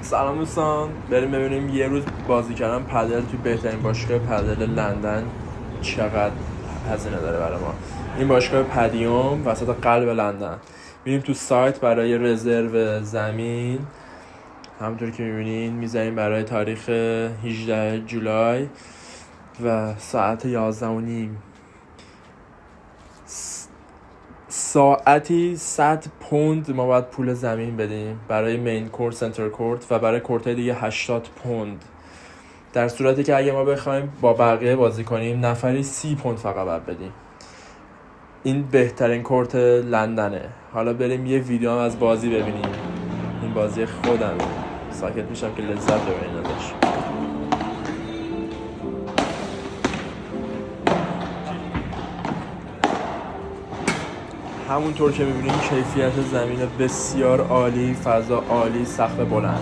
سلام دوستان، بریم ببینیم یه روز بازی کردن پدل توی بهترین باشگاه پدل لندن چقدر هزینه داره برای ما. این باشگاه پدیوم وسط قلب لندن. میریم تو سایت برای رزرو زمین، همونطور که میبینین میزنیم برای تاریخ 18 جولای و ساعت 11:30. ساعتی 100 پوند ما باید پول زمین بدیم برای مین کورت، سنتر کورت و برای کورت‌های دیگه 80 پوند. در صورتی که اگه ما بخوایم با بقیه بازی کنیم نفری 30 پوند فقط باید بدیم. این بهترین کورت لندنه. حالا بریم یه ویدیو هم از بازی ببینیم. این بازی خودمه. ساکت میشم که لذت ببرین ازش. همونطور که میبینیم کیفیت زمین بسیار عالی، فضا عالی، سقف بلند.